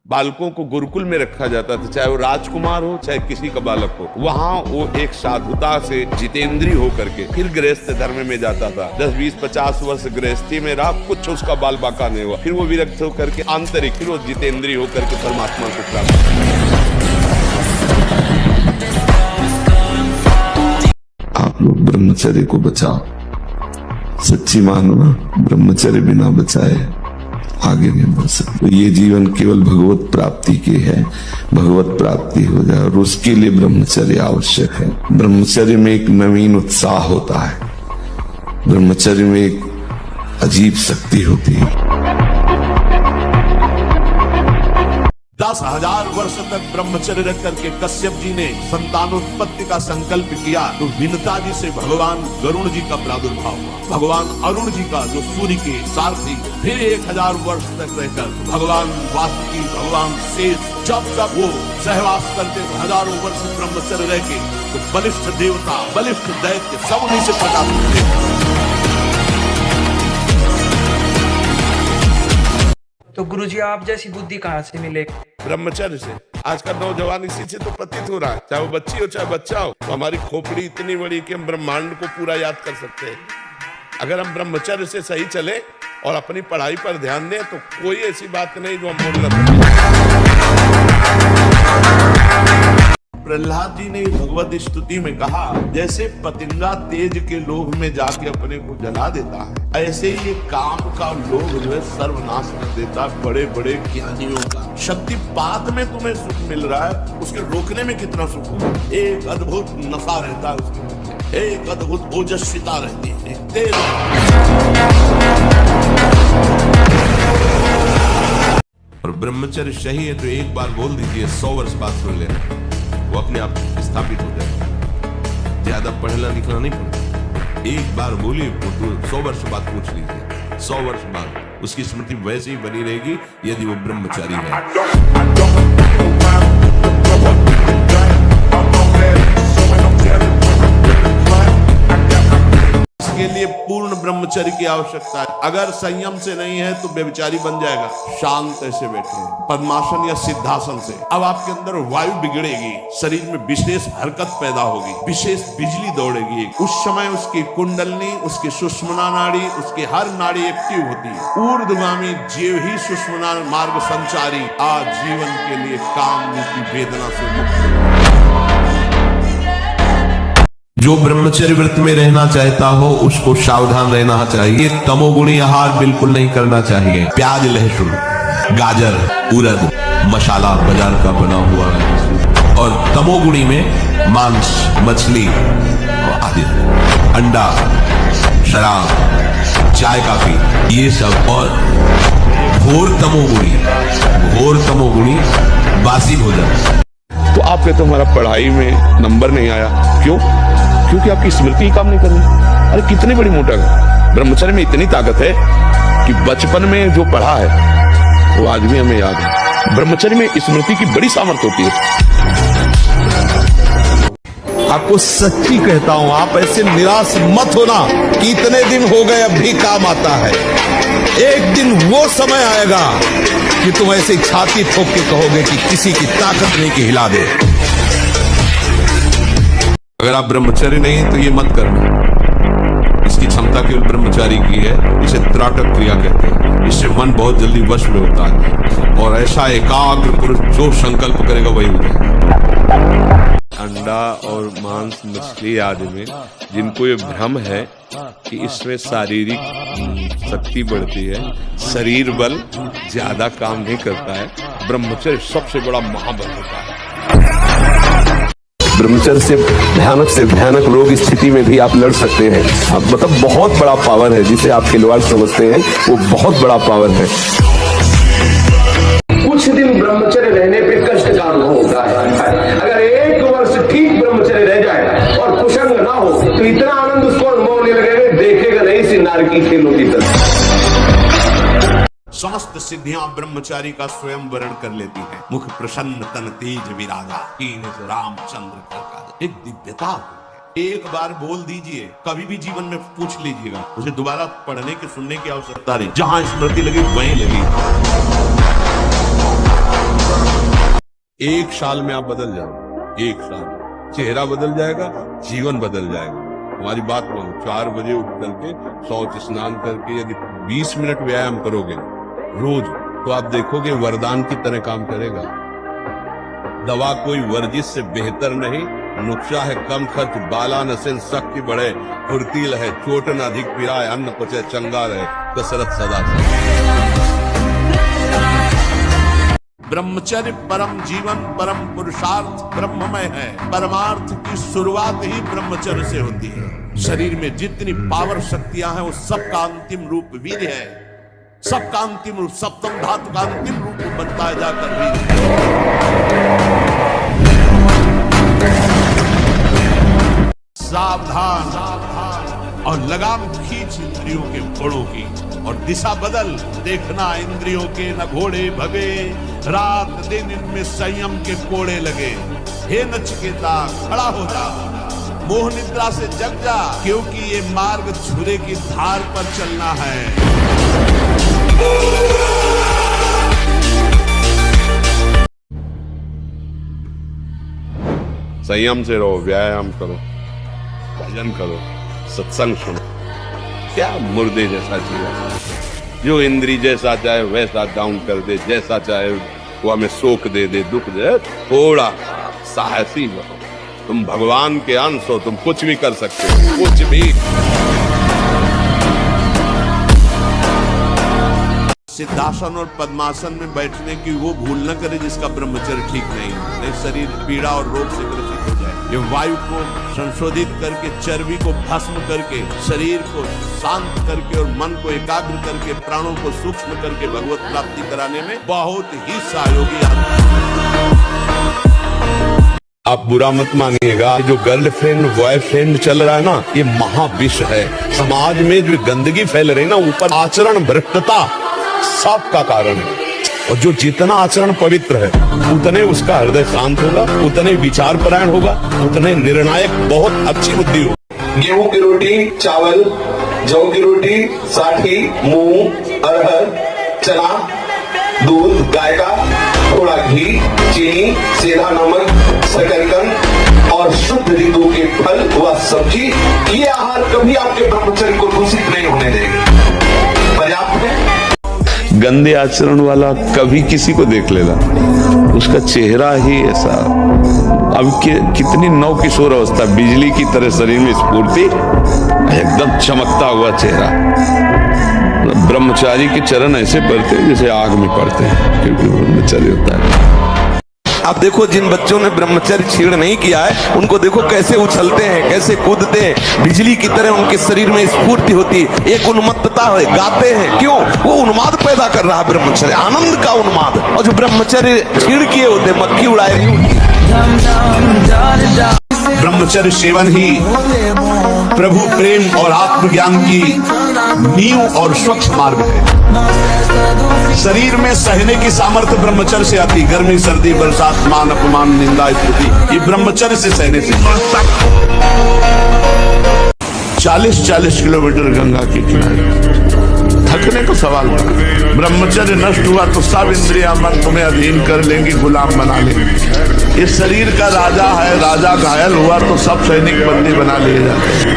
बालकों को गुरुकुल में रखा जाता था, चाहे वो राजकुमार हो चाहे किसी का बालक हो। वहाँ वो एक साधुता से जितेंद्रीय होकर के फिर गृहस्थ धर्म में जाता था। 10, 20, 50 वर्ष गृहस्थी में रहा, कुछ उसका बाल बाका नहीं हुआ। फिर वो विरक्त होकर के आंतरिक, फिर वो जितेंद्रीय होकर के परमात्मा को प्राप्त। आप लोग ब्रह्मचर्य को बचाओ, सच्ची मानो ना, ब्रह्मचर्य बिना बचाए आगे नहीं बढ़ सकते। तो ये जीवन केवल भगवत प्राप्ति के है, भगवत प्राप्ति हो जाए और उसके लिए ब्रह्मचर्य आवश्यक है। ब्रह्मचर्य में एक नवीन उत्साह होता है, ब्रह्मचर्य में एक अजीब शक्ति होती है। 10,000 वर्ष तक ब्रह्मचर्य रख करके कश्यप जी ने संतानोत्पत्ति का संकल्प किया तो विनता जी से भगवान गरुण जी का प्रादुर्भाव हुआ। भगवान अरुण जी का जो सूर्य के सारथी, फिर 1000 वर्ष तक रहकर भगवान वासुकी, भगवान शेष, जब वो सहवास करते हजारों वर्ष ब्रह्मचर्य रह के तो बलिष्ठ देवता, बलिष्ठ दैत्य सब उन्हीं से प्रकाश होते। तो गुरुजी आप जैसी बुद्धि कहाँ से मिले? ब्रह्मचर्य से। आज का नौजवान इसी से तो प्रतीत हो रहा है, चाहे वो बच्ची हो चाहे बच्चा हो। तो हमारी खोपड़ी इतनी बड़ी कि हम ब्रह्मांड को पूरा याद कर सकते हैं। अगर हम ब्रह्मचर्य से सही चले और अपनी पढ़ाई पर ध्यान दें तो कोई ऐसी बात नहीं जो हम बोल रहे। प्रहलाद जी ने भगवत स्तुति में कहा, जैसे पतंगा तेज के लोभ में जाके अपने को जला देता है, ऐसे ही ये काम का लोभ जो है सर्वनाश कर देता है बड़े बड़े ज्ञानियों का। शक्तिपात में तुम्हें सुख मिल रहा है, उसके रोकने में कितना सुख होगा। एक अद्भुत नशा रहता है उसके, एक अद्भुत ओजस्विता रहती है, तेज। और ब्रह्मचर्य सही है तो एक बार बोल दीजिए, 100 वर्ष बाद सुन लेना, वो अपने आप स्थापित हो जाए। ज्यादा पढ़ना लिखना नहीं पड़ता, एक बार बोलिए तो 100 वर्ष बाद पूछ लीजिए, 100 वर्ष बाद उसकी स्मृति वैसे ही बनी रहेगी यदि वो ब्रह्मचारी है। के लिए पूर्ण ब्रह्मचर्य की आवश्यकता है। अगर संयम से नहीं है तो व्यभिचारी बन जाएगा। शांत ऐसे बैठे पद्मासन या सिद्धासन से अब आपके अंदर वायु बिगड़ेगी, शरीर में विशेष हरकत पैदा होगी, विशेष बिजली दौड़ेगी। उस समय उसकी कुंडलनी, उसकी सुषुम्ना नाड़ी, उसकी हर नाड़ी एक्टिव होती है। ऊर्ध्वगामी जीव ही सुषुम्ना मार्ग संचारी आज जीवन के लिए काम रूपी वेदना से मुक्त। जो ब्रह्मचर्य व्रत में रहना चाहता हो उसको सावधान रहना चाहिए। तमोगुणी आहार बिल्कुल नहीं करना चाहिए। प्याज, लहसुन, गाजर, उड़द, मसाला बाजार का बना हुआ है। और तमोगुणी में मांस, मछली आदि, अंडा, शराब, चाय, काफी, ये सब। और घोर तमोगुणी बासी भोजन। तो आप कहते हो हमारा पढ़ाई में नंबर नहीं आया, क्यों? क्योंकि आपकी स्मृति काम नहीं कर रही। अरे कितनी बड़ी मोटा है। ब्रह्मचर्य में इतनी ताकत है कि बचपन में जो पढ़ा है वो आज भी हमें याद है। ब्रह्मचर्य में स्मृति की बड़ी सामर्थ्य होती है। आपको सच्ची कहता हूं, आप ऐसे निराश मत होना कि इतने दिन हो गए अब भी काम आता है। एक दिन वो समय आएगा कि तुम ऐसे छाती ठोक के कहोगे कि किसी की ताकत नहीं कि हिला दे। अगर आप ब्रह्मचर्य नहीं तो ये मत करना। इसकी क्षमता केवल ब्रह्मचारी की है। इसे त्राटक क्रिया कहते हैं। इससे मन बहुत जल्दी वश में होता है और ऐसा एकाग्र पुरुष जो संकल्प करेगा वही हो जाएगा। अंडा और मांस, मछली आदि में जिनको ये भ्रम है कि इसमें शारीरिक शक्ति बढ़ती है, शरीर बल ज्यादा काम नहीं करता है, ब्रह्मचर्य सबसे बड़ा महाबल होता है। ब्रह्मचर्य से भयानक रोग स्थिति में भी आप लड़ सकते हैं। आप मतलब बहुत बड़ा पावर है, जिसे आप खिलवाड़ समझते हैं वो बहुत बड़ा पावर है। कुछ दिन ब्रह्मचर्य रहने पे कष्ट का अनुभव होता है। अगर 1 वर्ष ठीक ब्रह्मचर्य रह जाए और कुशंग ना हो तो इतना आनंद उसको अनुभव होने लगेगा, देखेगा नहीं सिन्नार की खेलों की तरह। समस्त सिद्धियां ब्रह्मचारी का स्वयं वर्ण कर लेती है। मुख प्रसन्न तन तेज विराजा, कीन रामचंद्र का एक दिव्यता होती है। एक बार बोल दीजिए, कभी भी जीवन में पूछ लीजिएगा, मुझे दोबारा पढ़ने के सुनने की आवश्यकता नहीं। जहां स्मृति लगी वहीं लगी। एक साल में आप बदल जाओ, एक साल चेहरा बदल जाएगा, जीवन बदल जाएगा। हमारी बात मानो, 4 बजे उठ करके शौच स्नान करके यदि 20 मिनट व्यायाम करोगे रोज, तो आप देखोगे वरदान की तरह काम करेगा। दवा कोई वर्जिश से बेहतर नहीं, नुक्शा है कम खर्च, बाला नसें शक्ति बढ़े, फुर्तील है चोट न अधिक पिराए, अन्न पचे चंगा रहे, कसरत सदा ब्रह्मचर्य परम जीवन, परम पुरुषार्थ ब्रह्ममय है। परमार्थ की शुरुआत ही ब्रह्मचर्य से होती है। शरीर में जितनी पावर शक्तियां हैं वो सबका अंतिम रूप वीर्य है। सबका अंतिम रूप, सप्तम धातु का अंतिम रूप बनता जाकर वीर्य। सावधान और लगाम खींच इंद्रियों के घोड़ों की, और दिशा बदल। देखना इंद्रियों के न घोड़े भगे, रात दिन इनमें संयम के कोड़े लगे। हे नचिकेता खड़ा हो जा, मोह निद्रा से जग जा, क्योंकि ये मार्ग छुरे की धार पर चलना है। संयम से रहो, व्यायाम करो, भजन करो, सत्संग सुनो। क्या मुर्दे जैसा जीवन, जो इंद्री जैसा चाहे वैसा डाउन कर दे, जैसा चाहे वो हमें शोक दे दे, दुख दे। थोड़ा साहसी बनो, तुम भगवान के अंश हो, तुम कुछ भी कर सकते हो, कुछ भी। सिद्धासन और पद्मासन में बैठने की वो भूल न करे जिसका ब्रह्मचर्य ठीक नहीं शरीर पीड़ा और रोग से ग्रसित हो जाए। ये वायु को संशोधित करके, चर्बी को भस्म करके, शरीर को शांत करके और मन को एकाग्र करके, प्राणों को सूक्ष्म करके भगवत प्राप्ति कराने में बहुत ही सहयोगी आप बुरा मत मानिएगा, जो गर्लफ्रेंड बॉयफ्रेंड चल रहा है ना, ये महाविष है। समाज में जो गंदगी फैल रही ना, ऊपर आचरण भ्रष्टता सबका कारण है। और जो जितना आचरण पवित्र है, उतने उसका हृदय शांत होगा, उतने विचार परायण होगा, उतने निर्णायक, बहुत अच्छी बुद्धि होगी। गेहूं की रोटी, चावल, जौ की रोटी, साठी, मूंग, अरहर, चना, दूध गाय का, थोड़ा घी, चीनी, सेंधा नमक, शकरकंद और शुद्ध ऋतु के फल व सब्जी, ये आहार कभी आपके ब्रह्मचर्य को दूषित नहीं होने देंगे। पर्याप्त है। गंदे आचरण वाला कभी किसी को देख लेगा, उसका चेहरा ही ऐसा। अब कितनी नव किशोर अवस्था, बिजली की तरह शरीर में स्फूर्ति, एकदम चमकता हुआ चेहरा। ब्रह्मचारी के चरण ऐसे पड़ते हैं जैसे आग में पड़ते हैं, क्योंकि ब्रह्मचर्य होता है। आप देखो, जिन बच्चों ने ब्रह्मचर्य छीण नहीं किया है, उनको देखो कैसे उछलते हैं, कैसे कूदते हैं, बिजली की तरह उनके शरीर में स्फूर्ति होती है, एक उन्मत्तता है, गाते हैं। क्यों? वो उन्माद पैदा कर रहा है ब्रह्मचर्य, आनंद का उन्माद। और जो ब्रह्मचर्य छीण किए होते, मक्खी उड़ाए नहीं होती। ब्रह्मचर्य सेवन ही प्रभु प्रेम और आत्मज्ञान की नींव और स्वच्छ मार्ग है। शरीर में सहने की सामर्थ्य ब्रह्मचर्य से आती, गर्मी सर्दी बरसात मान अपमान निंदा स्तुति, ये ब्रह्मचर्य से सहने से। 40-40 किलोमीटर गंगा के किनारे, थकने का सवाल था। ब्रह्मचर्य नष्ट हुआ तो सब इंद्रियां मन तुम्हें अधीन कर लेंगी, गुलाम बना लेंगी। इस शरीर का राजा है, राजा घायल हुआ तो सब सैनिक बंदी बना लिए जाते हैं।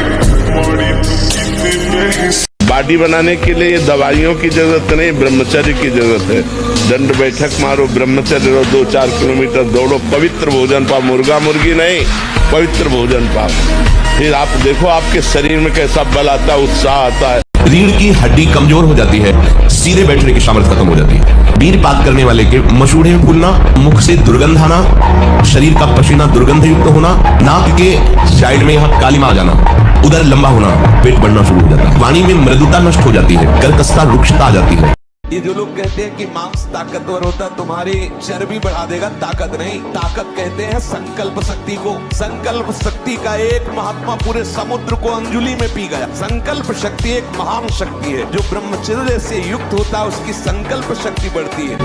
बॉडी बनाने के लिए दवाइयों की जरूरत नहीं, ब्रह्मचर्य की जरूरत है। दंड बैठक मारो, ब्रह्मचर्य रहो, 2-4 किलोमीटर दौड़ो, पवित्र भोजन पाओ, मुर्गा मुर्गी नहीं, पवित्र भोजन पाओ। फिर आप देखो आपके शरीर में कैसा बल आता है, उत्साह आता है। रीढ़ की हड्डी कमजोर हो जाती है, सीधे बैठने की सामर्थ्य खत्म हो जाती है। वीरपात करने वाले के मसूड़े में फूलना, मुख से दुर्गंध आना, शरीर का पसीना दुर्गंध युक्त होना, नाक के साइड में यहाँ कालीमा आ जाना, उधर लंबा होना, पेट बढ़ना शुरू हो जाता है, वाणी में मृदुता नष्ट हो जाती है, कर्कशता रुक्षता आ जाती है। ये जो लोग कहते हैं कि मांस ताकतवर होता है, तुम्हारी चर्बी बढ़ा देगा, ताकत नहीं। ताकत कहते हैं संकल्प शक्ति को। संकल्प शक्ति का एक महात्मा पूरे समुद्र को अंजुली में पी गया। संकल्प शक्ति एक महान शक्ति है। जो ब्रह्मचर्य से युक्त होता है उसकी संकल्प शक्ति बढ़ती है।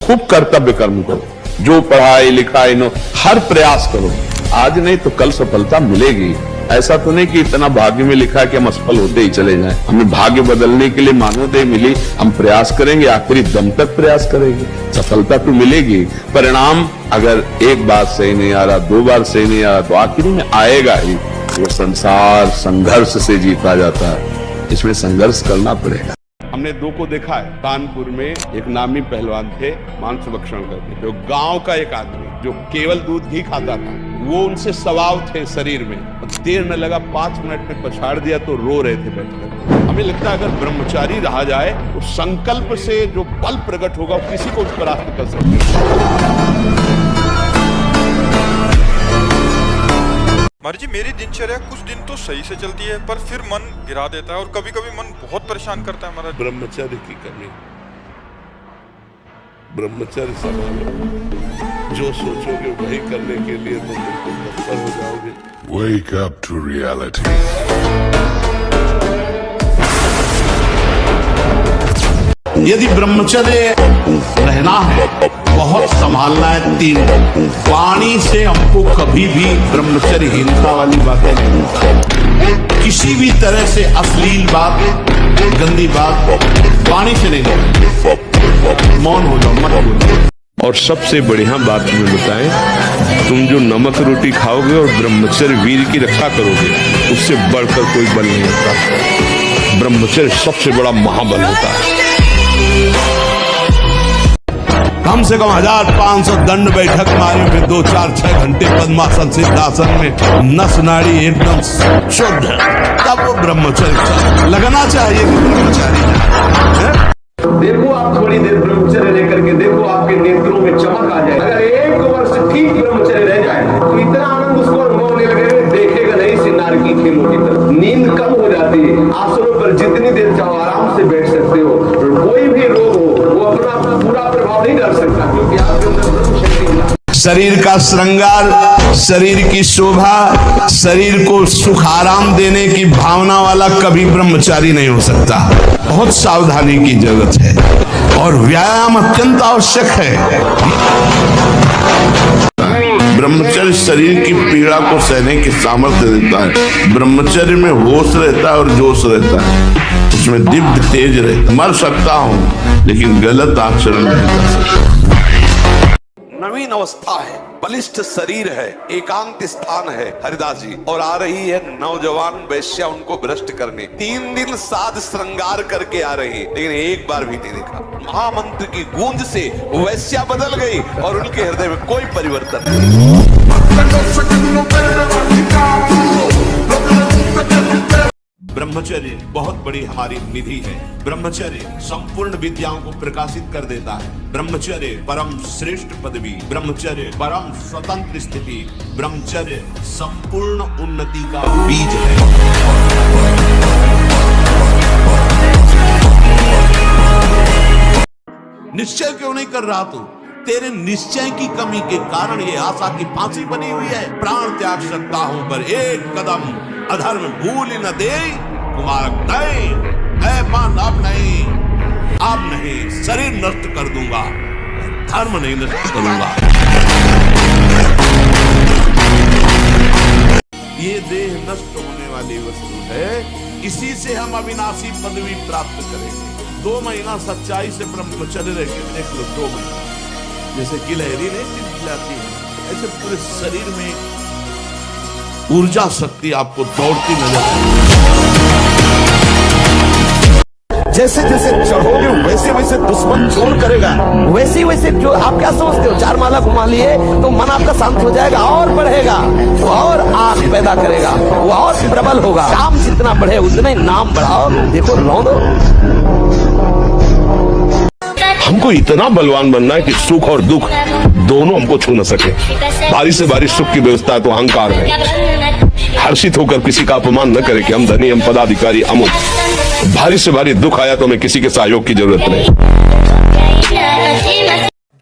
खूब कर्तव्य कर्म करो, जो पढ़ाई लिखाई नो, हर प्रयास करो। आज नहीं तो कल सफलता मिलेगी। ऐसा तो नहीं कि इतना भाग्य में लिखा है कि हम असफल होते ही चले जाएं। हमें भाग्य बदलने के लिए मानवता मिली, हम प्रयास करेंगे, आखिरी दम तक प्रयास करेंगे, सफलता तो मिलेगी। परिणाम अगर एक बार सही नहीं आ रहा, 2 बार सही नहीं आ रहा, तो आखिर में आएगा ही। वो संसार संघर्ष से जीता जाता है, इसमें संघर्ष करना पड़ेगा। हमने 2 को देखा है। कानपुर में एक नामी पहलवान थे, मांस भक्षण करते थे। गांव का एक आदमी जो केवल दूध ही खाता था, वो उनसे सवाल थे शरीर में। देर न लगा, 5 मिनट में पछाड़ दिया तो रो रहे थे बैठकर। हमें लगता है अगर ब्रह्मचारी रहा जाए तो संकल्प से जो बल प्रकट होगा वो किसी को परास्त कर सकते हैं। महाराज जी, मेरी दिनचर्या कुछ दिन तो सही से चलती है, पर फिर मन गिरा देता है और कभी कभी मन बहुत परेशान करता है महाराज। ब्रह्मचर्य की कमी, ब्रह्मचर्य सब जो सोचोगे वही करने के लिए तुम बिल्कुल तत्पर हो जाओगे। Wake up to reality. यदि ब्रह्मचर्य रहना है, बहुत संभालना है। 3 वाणी से हमको कभी भी ब्रह्मचर्यहीनता वाली बातें नहीं, किसी भी तरह से अश्लील बात, गंदी बात वाणी से नहीं करनी। मौन हो जाओ, मत बोलो। और सबसे बढ़िया बात तुम्हें बताएं, तुम जो नमक रोटी खाओगे और ब्रह्मचर्य वीर की रक्षा करोगे, उससे बढ़कर कोई बल नहीं होता। ब्रह्मचर्य सबसे बड़ा महाबल होता है। कम से कम 1500 दंड बैठक मारे में 2, 4, 6 घंटे पद्मासन सिद्धासन में नस नाड़ी एकदम शुद्ध, तब वो ब्रह्मचर्य लगना चाहिए कि ब्रह्मचारी है। देखो आप थोड़ी देर ब्रह्मचर्य लेकर के देखो, आपके नेत्रों में चमक आ जाए। अगर 1 वर्ष ठीक ब्रह्मचर्य रह जाए तो इतना आनंद उसको अनुभव होने लगेगा, देखेगा नहीं सिनार की खेलों की तरह। नींद कम हो जाती है, आसनों पर जितनी देर चाहो आराम से बैठ सकते हो। कोई भी रोग हो वो अपना पूरा प्रभाव नहीं डाल सकता, क्योंकि आपके अंदर ब्रह्म शक्ति। शरीर का श्रृंगार, शरीर की शोभा, शरीर को सुख आराम देने की भावना वाला कभी ब्रह्मचारी नहीं हो सकता। बहुत सावधानी की जरूरत है और व्यायाम अत्यंत आवश्यक है। ब्रह्मचर्य शरीर की पीड़ा को सहने की सामर्थ्य देता है। ब्रह्मचर्य में होश रहता है और जोश रहता है, उसमें दिव्य तेज रहता। मर सकता हूं लेकिन गलत आचरण नहीं कर सकता। नवीन अवस्था है, बलिष्ठ शरीर है, एकांत स्थान है हरिदास जी, और आ रही है नौजवान वैश्या उनको भ्रष्ट करने। 3 दिन साध श्रृंगार करके आ रही है, लेकिन एक बार भी नहीं देखा। महामंत्र की गूंज से वैश्या बदल गई और उनके हृदय में कोई परिवर्तन नहीं। ब्रह्मचर्य बहुत बड़ी हमारी निधि है। ब्रह्मचर्य संपूर्ण विद्याओं को प्रकाशित कर देता है। ब्रह्मचर्य परम श्रेष्ठ पदवी, ब्रह्मचर्य परम स्वतंत्र स्थिति, ब्रह्मचर्य संपूर्ण उन्नति का बीज है। निश्चय क्यों नहीं कर रहा तू? तेरे निश्चय की कमी के कारण ये आशा की फांसी बनी हुई है। प्राण त्याग सकता हूं पर एक कदम अधर्म भूल न दे कुमारक नहीं। ऐ मन अब नहीं, शरीर नष्ट कर दूंगा, धर्म नहीं नष्ट करूंगा। ये देह नष्ट होने वाली वस्तु है, इसी से हम अविनाशी पदवी प्राप्त करेंगे। 2 महीना सच्चाई से ब्रह्मचर्य रह के देख लो। 2 महीना जैसे गिलहरी नहीं टिकलाती है, ऐसे पूरे शरीर में ऊर्जा शक्ति आपको दौड़ती नजर आएगी। जैसे जैसे चढ़ोगे वैसे वैसे दुश्मन जोर करेगा, वैसे वैसे जो आप क्या समझते हो 4 माला घुमा लिए तो मन आपका शांत हो जाएगा और बढ़ेगा, वो और आग पैदा करेगा, वो और प्रबल होगा। काम जितना बढ़े उतना ही नाम बढ़ाओ। देखो लौंडो, हमको इतना बलवान बनना है कि सुख और दुख दोनों हमको छू न सके। बारिश से बारिश सुख की व्यवस्था है तो अहंकार है। हर्षित होकर किसी का अपमान न करे कि हम धनी, हम पदाधिकारी, अमुक। भारी से भारी दुख आया तो हमें किसी के सहयोग की जरूरत नहीं।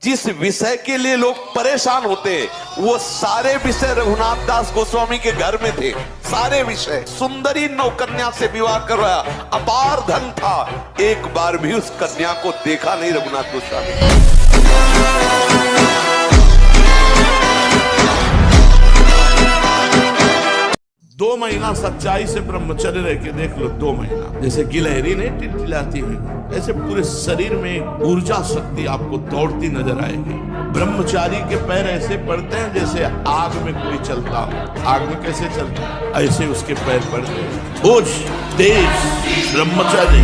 जिस विषय के लिए लोग परेशान होते वो सारे विषय रघुनाथ दास गोस्वामी के घर में थे। सारे विषय, सुंदरी नौकन्या से विवाह करवाया, अपार धन था, एक बार भी उस कन्या को देखा नहीं रघुनाथ गोस्वामी। 2 महीना सच्चाई से ब्रह्मचर्य रह के देख लो, 2 महीना, जैसे गिलहरी नहीं टिलटिलाती हुई, ऐसे पूरे शरीर में ऊर्जा शक्ति आपको दौड़ती नजर आएगी। ब्रह्मचारी के पैर ऐसे पड़ते हैं जैसे आग में कोई चलता हो। आग में कैसे चलता है, ऐसे उसके पैर पड़ते हैं। उस देश ब्रह्मचारी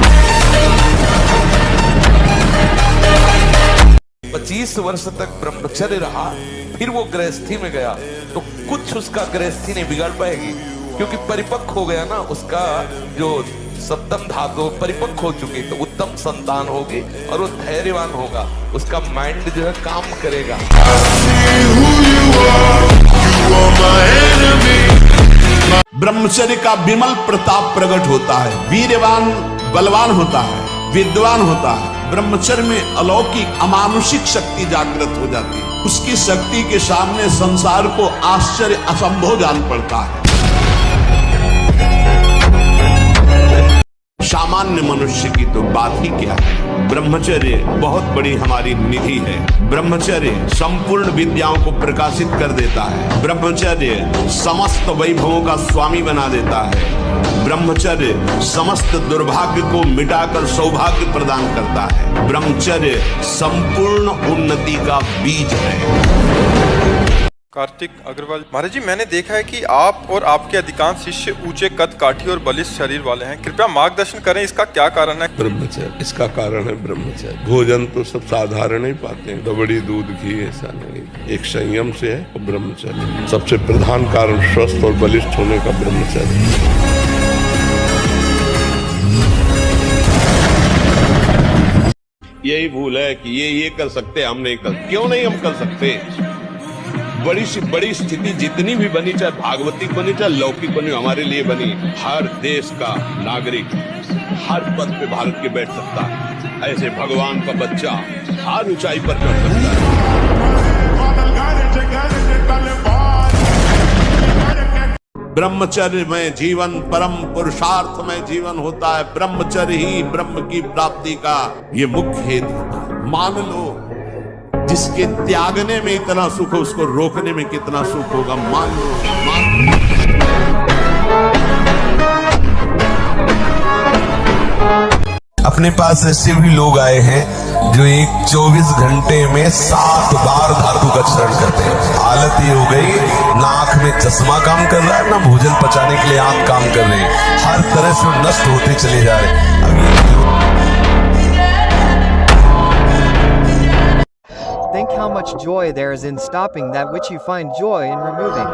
25 वर्ष तक ब्रह्मचर्य रहा, फिर वो गृहस्थी में गया तो कुछ उसका गृहस्थी नहीं बिगाड़ पाएगी, क्योंकि परिपक्व हो गया ना, उसका जो सप्तम धातु परिपक्व हो चुकी, तो उत्तम संतान होगी और वो धैर्यवान होगा, उसका माइंड जो है काम करेगा। ब्रह्मचर्य का विमल प्रताप प्रकट होता है, वीरवान बलवान होता है, विद्वान होता है। ब्रह्मचर्य में अलौकिक अमानुषिक शक्ति जागृत हो जाती है। उसकी शक्ति के सामने संसार को आश्चर्य असंभव जान पड़ता है। सामान्य मनुष्य की तो बात ही क्या है। ब्रह्मचर्य बहुत बड़ी हमारी निधि है। ब्रह्मचर्य संपूर्ण विद्याओं को प्रकाशित कर देता है। ब्रह्मचर्य समस्त वैभवों का स्वामी बना देता है। ब्रह्मचर्य समस्त दुर्भाग्य को मिटाकर सौभाग्य प्रदान करता है। ब्रह्मचर्य संपूर्ण उन्नति का बीज है। कार्तिक अग्रवाल महाराज जी, मैंने देखा है कि आप और आपके अधिकांश शिष्य ऊंचे कद, काठी और बलिष्ठ शरीर वाले हैं। कृपया मार्गदर्शन करें, इसका क्या कारण है? ब्रह्मचर्य, इसका कारण है ब्रह्मचर्य। भोजन तो सब साधारण ही पाते हैं, दबड़ी दूध घी ऐसा नहीं, एक संयम से है और ब्रह्मचर्य सबसे प्रधान कारण स्वस्थ और बलिष्ठ होने का ब्रह्मचर्य। यही भूल है कि ये कर सकते, हम नहीं कर, क्यों नहीं हम कर सकते? बड़ी सी बड़ी स्थिति जितनी भी बनी, चाहे भागवतिक बनी चाहे लौकिक बनी, हमारे लिए बनी। हर देश का नागरिक हर पद पे भारत के बैठ सकता है। ऐसे भगवान का बच्चा हर ऊंचाई पर चढ़ सकता है। ब्रह्मचर्य में जीवन परम पुरुषार्थ में जीवन होता है। ब्रह्मचर्य ही ब्रह्म की प्राप्ति का ये मुख्य हेतु। मान लो जिसके त्यागने में इतना सुख है, उसको रोकने में कितना सुख होगा। मान लो अपने पास ऐसे भी लोग आए हैं जो एक 24 घंटे में 7 बार धातु का चरण करते हैं। हालत ये हो गई, ना आंख में चश्मा काम कर रहा है, ना भोजन पचाने के लिए आंख काम कर रहे हैं, हर तरह से नष्ट होते चले जा रहे हैं। Think how much joy there is in stopping that which you find joy in removing.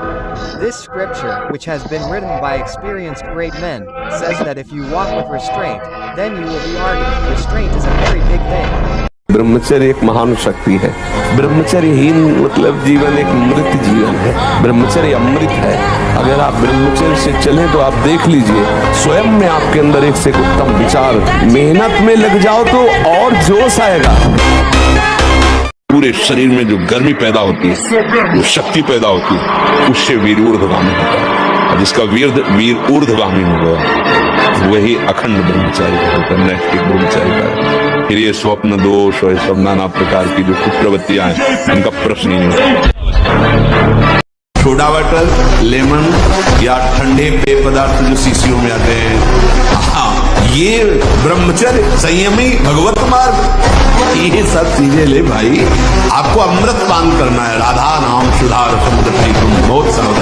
This scripture, which has been written by experienced great men, says that if you walk with restraint, then you will be ardent. Restraint is a very big thing. ब्रह्मचर्य एक महान शक्ति है। ब्रह्मचर्यहीन मतलब जीवन एक मृत जीवन है। ब्रह्मचर्य अमृत है। अगर आप ब्रह्मचर्य से चलें तो आप देख लीजिए, स्वयं में आपके अंदर एक से एक उत्तम विचार, मेहनत में लग जाओ तो और जोश आएगा। पूरे शरीर में जो गर्मी पैदा होती है, जो शक्ति पैदा होती है, उससे वीर ऊर्ध्वगामी होता है। और जिसका वीर ऊर्ध्वगामी हो गया, वही अखंड ब्रह्मचारी नैष्ठिक ब्रह्मचारी का। फिर ये स्वप्न दोष और सब नाना प्रकार की जो कुप्रवृत्तियां हैं, इनका प्रश्न ही नहीं। सोडा वाटर, लेमन या ठंडे पेय पदार्थ जो शीशियों में आते हैं, ये ब्रह्मचर्य, संयमी, भगवत मार्ग, ये सब चीजें ले भाई। आपको अमृत पान करना है। राधा नाम सुधा रसम, बहुत सावधान।